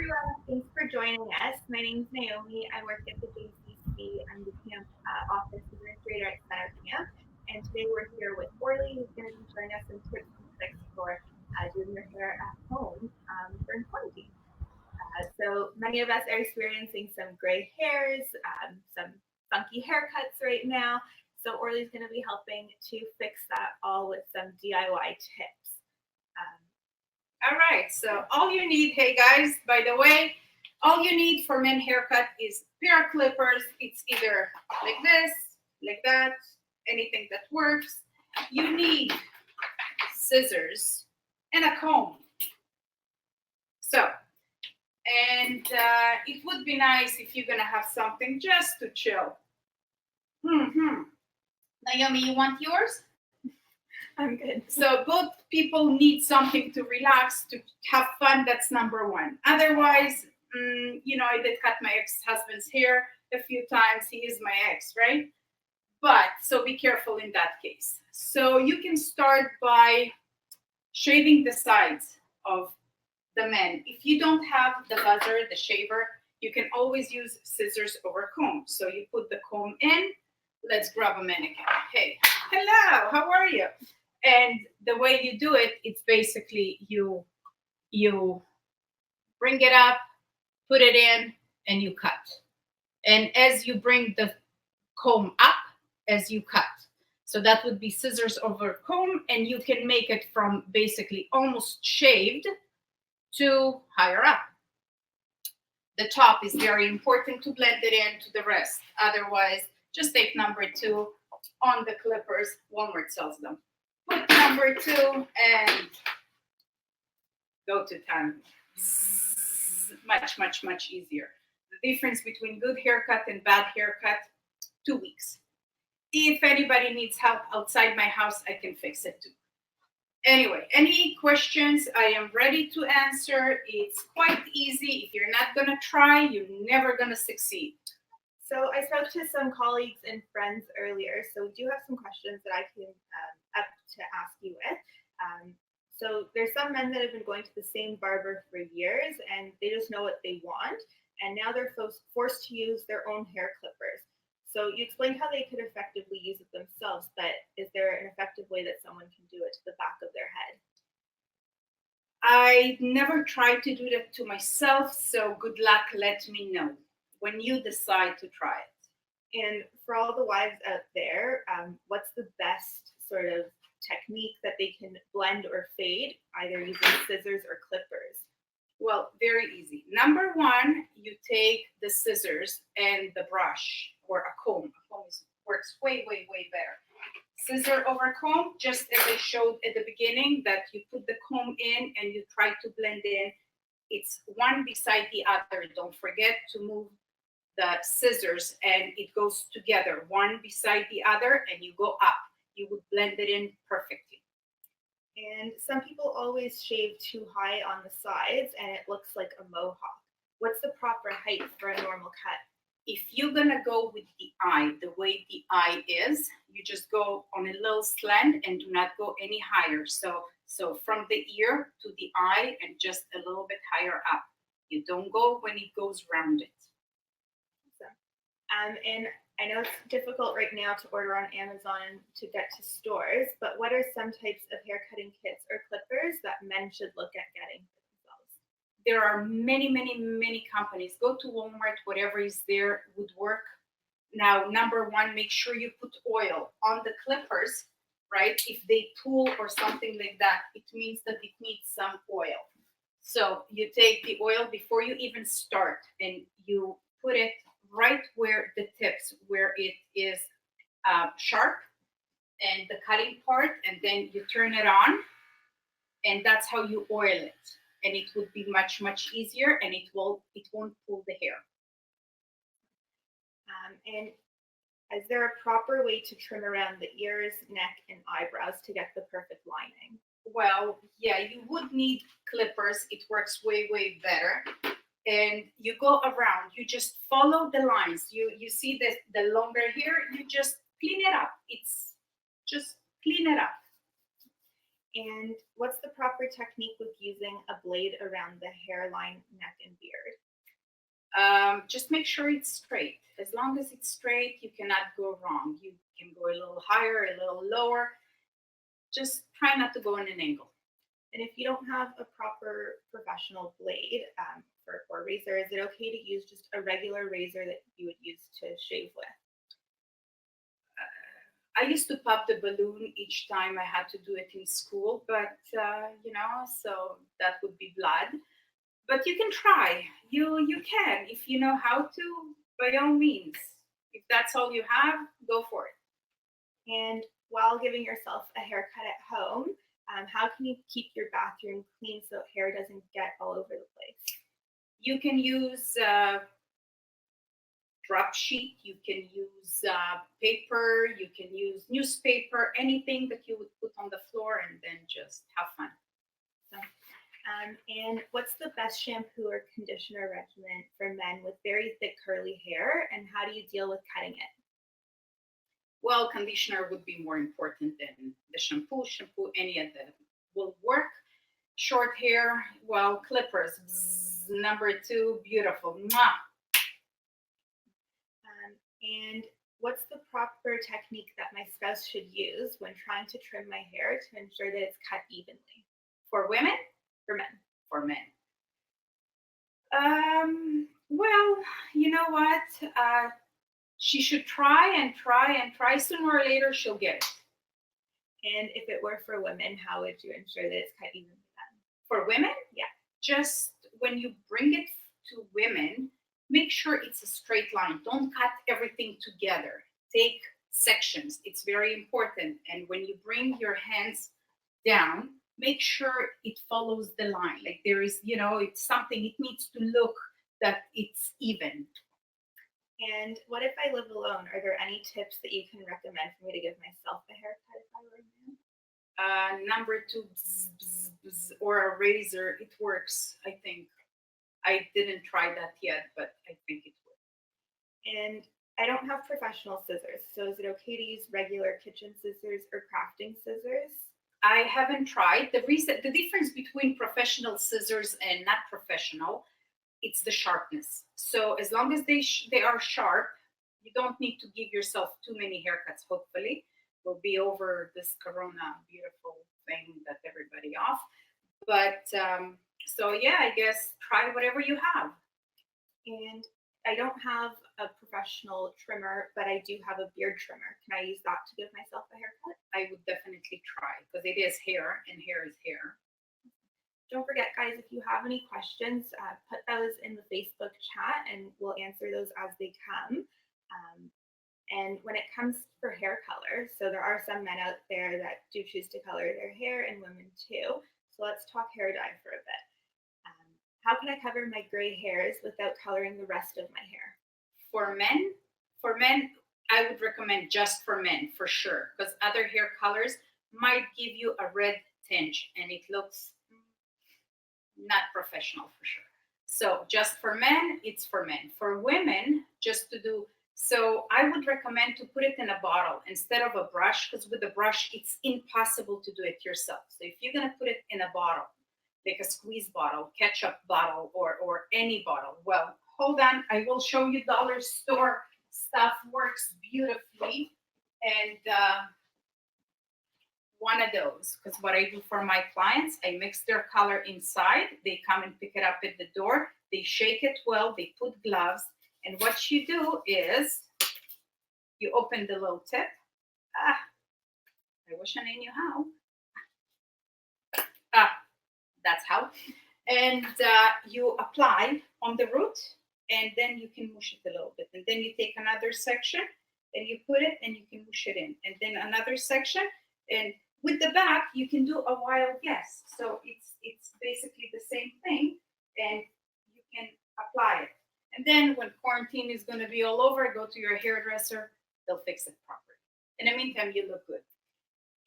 everyone. Thanks for joining us. My name's Naomi. I work at the JCC. I'm the camp office administrator at Center Camp. And today we're here with Orly, who's going to be showing us some tips and tricks for doing your hair at home during quarantine. So many of us are experiencing some gray hairs, some funky haircuts right now. So Orly's going to be helping to fix that all with some DIY tips. Um, All right, so all you need, hey guys, by the way, all you need for men haircut is pair of clippers. It's either like this, like that, anything that works. You need scissors and a comb. So, and it would be nice if you're gonna have something just to chill. Naomi, you want yours? I'm good. So both people need something to relax, to have fun. That's number one. Otherwise, I did cut my ex-husband's hair a few times. He is my ex, right? But so be careful in that case. So you can start by shaving the sides of the men. If you don't have the buzzer, the shaver, you can always use scissors over comb. So you put the comb in. Let's grab a mannequin. Hey, hello, how are you? And the way you do it, it's basically you bring it up, put it in, and you cut. And as you bring the comb up, as you cut. So that would be scissors over comb, and you can make it from basically almost shaved to higher up. The top is very important to blend it in to the rest. Otherwise, just take number 2 on the clippers. Walmart sells them. Put number 2 and go to town. Much, much, much easier. The difference between good haircut and bad haircut, 2 weeks. If anybody needs help outside my house, I can fix it too. Anyway, any questions, I am ready to answer. It's quite easy. If you're not going to try, you're never going to succeed. So I spoke to some colleagues and friends earlier, so we do have some questions that I can up to ask you with. So there's some men that have been going to the same barber for years, and they just know what they want, and now they're forced to use their own hair clippers. So you explained how they could effectively use it themselves, but is there an effective way that someone can do it to the back of their head? I never tried to do that to myself, so good luck, let me know when you decide to try it. And for all the wives out there, what's the best sort of technique that they can blend or fade, either using scissors or clippers? Well, very easy. Number 1, you take the scissors and the brush or a comb. A comb works way, way, way better. Scissor over comb, just as I showed at the beginning, that you put the comb in and you try to blend in. It's one beside the other. Don't forget to move the scissors and it goes together, one beside the other, and you go up. You would blend it in perfectly. And some people always shave too high on the sides and it looks like a mohawk. What's the proper height for a normal cut? If you're gonna go with the eye, the way the eye is, you just go on a little slant and do not go any higher. So from the ear to the eye and just a little bit higher up. You don't go when it goes rounded. And I know it's difficult right now to order on Amazon to get to stores, but what are some types of hair cutting kits or clippers that men should look at getting for themselves? There are many, many, many companies. Go to Walmart, whatever is there would work. Now, number 1, make sure you put oil on the clippers, right? If they pull or something like that, it means that it needs some oil. So you take the oil before you even start and you put it right where the tips, where it is sharp and the cutting part, and then you turn it on, and that's how you oil it. And it would be much, much easier, and it won't pull the hair. And is there a proper way to trim around the ears, neck, and eyebrows to get the perfect lining? Well, yeah, you would need clippers. It works way, way better. And you go around, you just follow the lines. You see the longer hair, you just clean it up. It's just clean it up. And what's the proper technique with using a blade around the hairline, neck, and beard? Just make sure it's straight. As long as it's straight, you cannot go wrong. You can go a little higher, a little lower. Just try not to go on an angle. And if you don't have a proper professional blade for razor, is it okay to use just a regular razor that you would use to shave with? I used to pop the balloon each time I had to do it in school, but so that would be blood. But you can try. You can if you know how to. By all means, if that's all you have, go for it. And while giving yourself a haircut at home, how can you keep your bathroom clean so hair doesn't get all over the place? You can use drop sheet. You can use paper. You can use newspaper. Anything that you would put on the floor, and then just have fun. So, and what's the best shampoo or conditioner regimen for men with very thick curly hair, and how do you deal with cutting it? Well, conditioner would be more important than the shampoo. Shampoo, any of them will work. Short hair, well, clippers. Bzz, number 2, beautiful. Mwah. And what's the proper technique that my spouse should use when trying to trim my hair to ensure that it's cut evenly? For women? For men. For men. Well, you know what? She should try and try and try. Sooner or later, she'll get it. And if it were for women, how would you ensure that it's cut evenly then? For women? Yeah. Just when you bring it to women, make sure it's a straight line. Don't cut everything together. Take sections. It's very important. And when you bring your hands down, make sure it follows the line. Like there is, it's something, it needs to look that it's even. And what if I live alone? Are there any tips that you can recommend for me to give myself a haircut if I were a man? Number 2, bzz, bzz, bzz, or a razor. It works, I think. I didn't try that yet, but I think it works. And I don't have professional scissors, so is it okay to use regular kitchen scissors or crafting scissors? I haven't tried. The difference between professional scissors and not professional, it's the sharpness. So as long as they are sharp, you don't need to give yourself too many haircuts. Hopefully, we'll be over this Corona beautiful thing that everybody off. But so yeah, I guess try whatever you have. And I don't have a professional trimmer, but I do have a beard trimmer. Can I use that to give myself a haircut? I would definitely try because it is hair and hair is hair. Don't forget, guys, if you have any questions, put those in the Facebook chat and we'll answer those as they come. And when it comes for hair color, so there are some men out there that do choose to color their hair and women too. So let's talk hair dye for a bit. How can I cover my gray hairs without coloring the rest of my hair? For men, I would recommend just for men for sure, because other hair colors might give you a red tinge and it looks not professional for sure. So just for men, it's for men. For women, just to do, so I would recommend to put it in a bottle instead of a brush, because with a brush, it's impossible to do it yourself. So if you're gonna put it in a bottle, like a squeeze bottle, ketchup bottle, or any bottle. Well, hold on, I will show you dollar store stuff works beautifully. And one of those, because what I do for my clients, I mix their color inside. They come and pick it up at the door. They shake it well, they put gloves. And what you do is you open the little tip. I wish I knew how. That's how. And you apply on the root, and then you can mush it a little bit. And then you take another section, and you put it, and you can mush it in. And then another section, and with the back, you can do a wild guess. So it's basically the same thing, and you can apply it. And then when quarantine is going to be all over, go to your hairdresser. They'll fix it properly. In the meantime, you look good.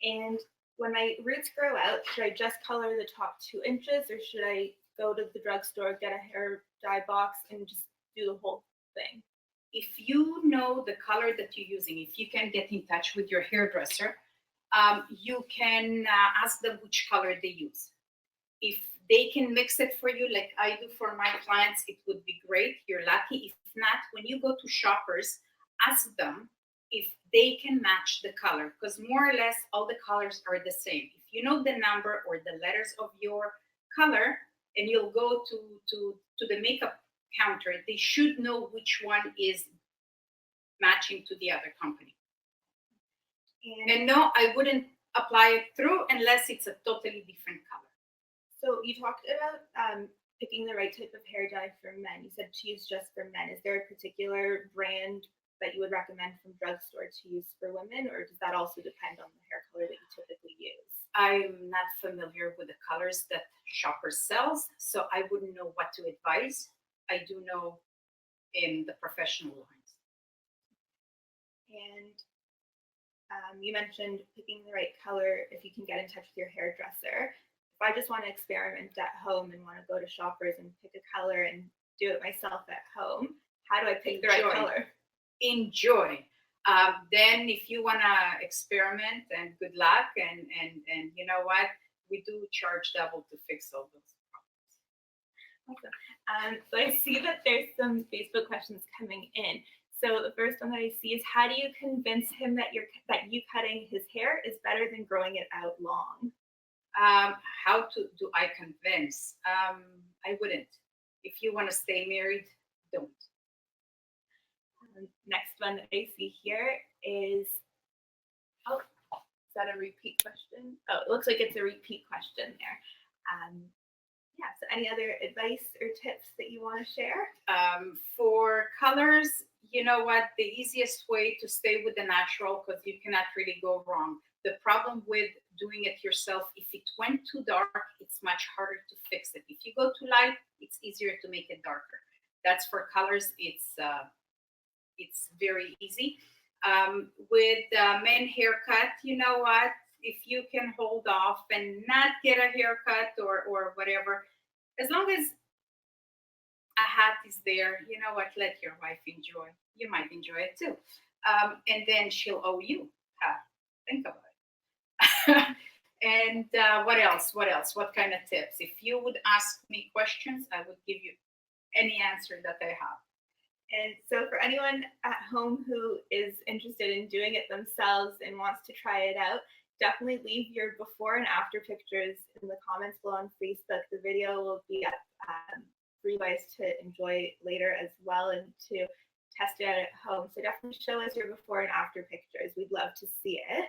And when my roots grow out, should I just color the top 2 inches, or should I go to the drugstore, get a hair dye box, and just do the whole thing? If you know the color that you're using, if you can get in touch with your hairdresser, You can ask them which color they use. If they can mix it for you, like I do for my clients, it would be great. You're lucky. If not, when you go to Shoppers, ask them if they can match the color, because more or less all the colors are the same. If you know the number or the letters of your color, and you'll go to the makeup counter, they should know which one is matching to the other company. And no, I wouldn't apply it through unless it's a totally different color. So you talked about picking the right type of hair dye for men. You said to use just for men. Is there a particular brand that you would recommend from drugstore to use for women, or does that also depend on the hair color that you typically use? I'm not familiar with the colors that Shoppers sells, so I wouldn't know what to advise. I do know in the professional lines. And you mentioned picking the right color if you can get in touch with your hairdresser. If I just want to experiment at home and want to go to Shoppers and pick a color and do it myself at home, how do I pick the right color? Enjoy. Then if you want to experiment, and good luck, and you know what, we do charge double to fix all those problems. Awesome. So I see that there's some Facebook questions coming in. So the first one that I see is, how do you convince him that you cutting his hair is better than growing it out long? How do I convince? I wouldn't. If you want to stay married, don't. Next one that I see here is, is that a repeat question? Oh, it looks like it's a repeat question there. Yeah, so any other advice or tips that you want to share? For colors, you know what? The easiest way to stay with the natural, because you cannot really go wrong. The problem with doing it yourself, if it went too dark, it's much harder to fix it. If you go too light, it's easier to make it darker. That's for colors. It's very easy. With men haircut, you know what? If you can hold off and not get a haircut or whatever, as long as a hat is there, you know what? Let your wife enjoy. You might enjoy it too. And then she'll owe you. Think about it. And what else? What kind of tips? If you would ask me questions, I would give you any answer that I have. And so for anyone at home who is interested in doing it themselves and wants to try it out, definitely leave your before and after pictures in the comments below on Facebook. The video will be up for you guys to enjoy later as well, and to test it out at home. So definitely show us your before and after pictures. We'd love to see it.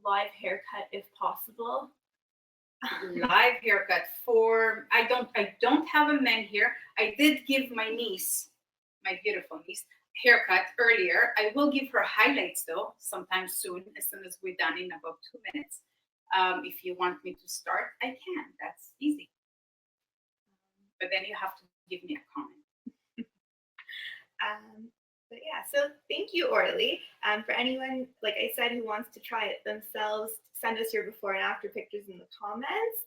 Live haircut if possible. Live haircut for I don't have a man here. I did give my niece, my beautiful niece, haircut earlier. I will give her highlights though sometime soon, as soon as we're done in about 2 minutes. If you want me to start, I can. That's easy. But then you have to give me a comment. But yeah, so thank you, Orly. For anyone, like I said, who wants to try it themselves, send us your before and after pictures in the comments.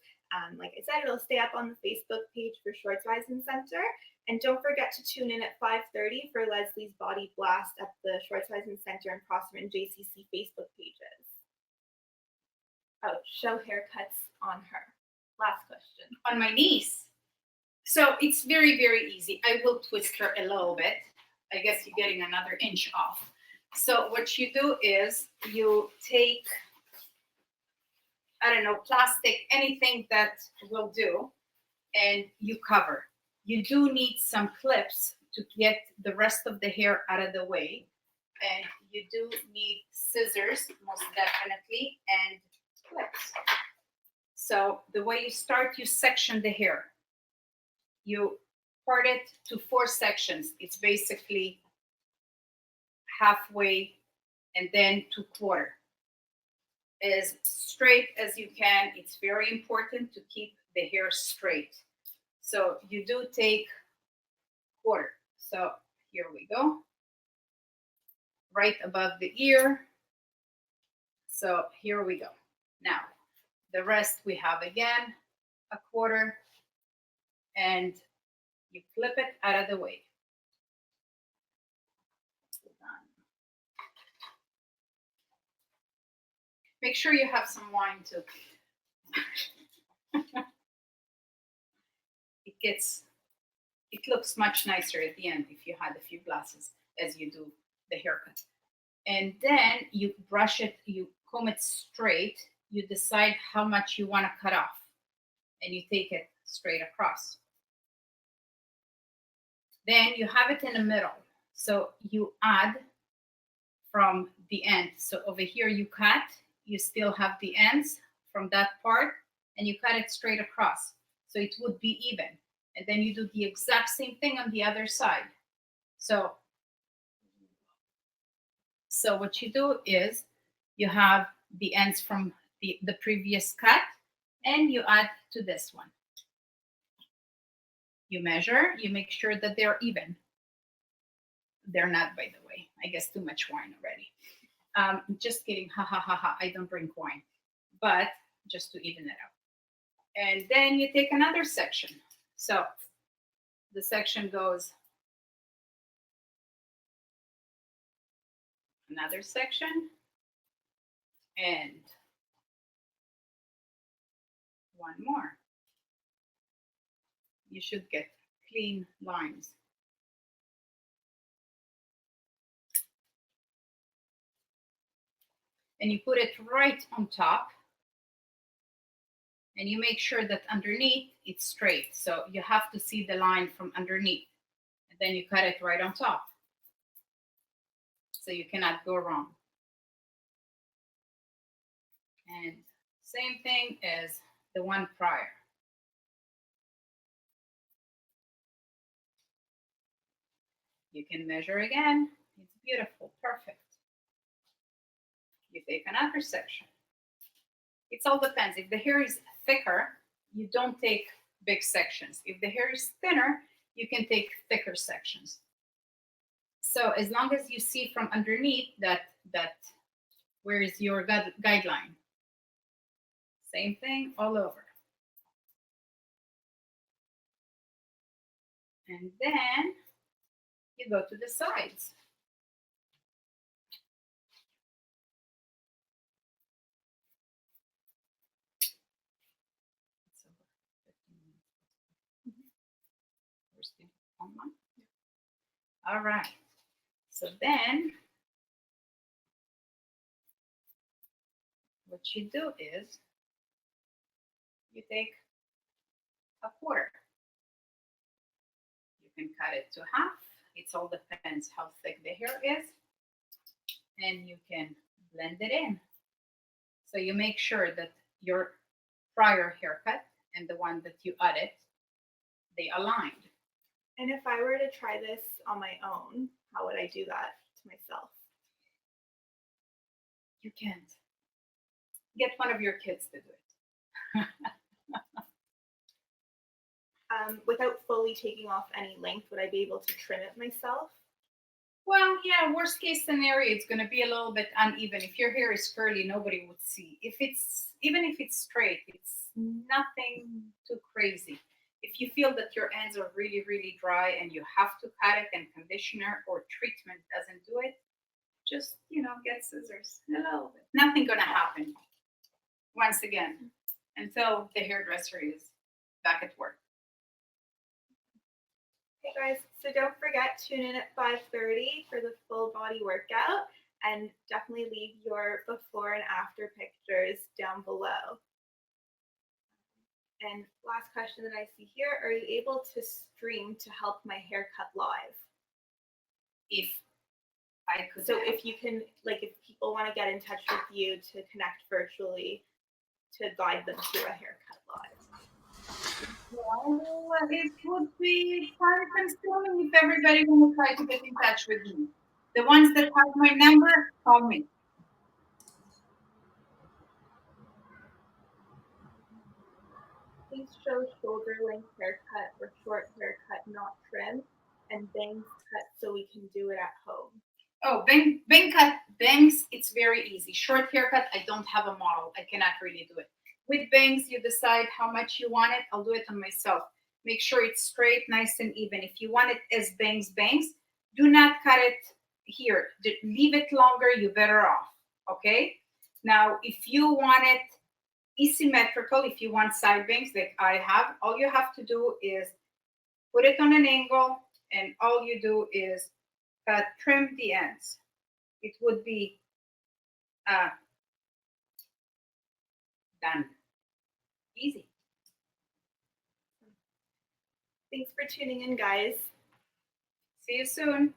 Like I said, it'll stay up on the Facebook page for Schwarzweisen Center. And don't forget to tune in at 5:30 for Leslie's Body Blast at the Schwarzweisen Center and Prosser and JCC Facebook pages. Oh, show haircuts on her. Last question. On my niece. So it's very, very easy. I will twist her a little bit. I guess you're getting another inch off. So what you do is you take, I don't know, plastic, anything that will do, and you cover. You do need some clips to get the rest of the hair out of the way. And you do need scissors, most definitely, and clips. So the way you start, you section the hair. You part it to 4 sections. It's basically halfway and then to quarter. As straight as you can. It's very important to keep the hair straight. So you do take quarter. So here we go. Right above the ear. So here we go. Now, the rest we have again, a quarter, and you flip it out of the way. Make sure you have some wine too. It looks much nicer at the end if you had a few glasses as you do the haircut. And then you brush it, you comb it straight, you decide how much you want to cut off, and you take it straight across. Then you have it in the middle. So you add from the end. So over here you cut, you still have the ends from that part, and you cut it straight across. So it would be even. And then you do the exact same thing on the other side. So what you do is you have the ends from the previous cut, and you add to this one. You measure, you make sure that they're even. They're not, by the way. I guess too much wine already. Just kidding, ha ha ha ha, I don't drink wine. But just to even it out. And then you take another section. So the section goes another section and one more. You should get clean lines. And you put it right on top. And you make sure that underneath it's straight. So you have to see the line from underneath. And then you cut it right on top. So you cannot go wrong. And same thing as the one prior. You can measure again. It's beautiful, perfect. You take another section. It all depends. If the hair is thicker, you don't take big sections. If the hair is thinner, you can take thicker sections. So as long as you see from underneath that where is your guideline. Same thing all over. And then you go to the sides. All right. So then what you do is you take a quarter. You can cut it to half. It all depends how thick the hair is. And you can blend it in. So you make sure that your prior haircut and the one that you added, they aligned. And if I were to try this on my own, how would I do that to myself? You can't. Get one of your kids to do it. Without fully taking off any length, would I be able to trim it myself? Well, yeah, worst case scenario, it's going to be a little bit uneven. If your hair is curly, nobody would see. Even if it's straight, it's nothing too crazy. If you feel that your ends are really, really dry and you have to cut it and conditioner or treatment doesn't do it, just, get scissors. A little bit. Nothing going to happen. Once again, until the hairdresser is back at work. Hey guys, so don't forget, tune in at 5:30 for the full body workout, and definitely leave your before and after pictures down below. And last question that I see here, are you able to stream to help my haircut live? If I could. So if you can, if people want to get in touch with you to connect virtually to guide them through a haircut live. Well, it would be time consuming if everybody would try to get in touch with me. The ones that have my number, call me. Please show shoulder length haircut or short haircut, not trim, and bangs cut so we can do it at home. Oh, bang cut, bangs, it's very easy. Short haircut, I don't have a model. I cannot really do it. With bangs, you decide how much you want it. I'll do it on myself. Make sure it's straight, nice and even. If you want it as bangs, do not cut it here. Leave it longer, you're better off, okay? Now, if you want it asymmetrical, if you want side bangs like I have, all you have to do is put it on an angle, and all you do is trim the ends. It would be done. Easy. Thanks for tuning in, guys. See you soon.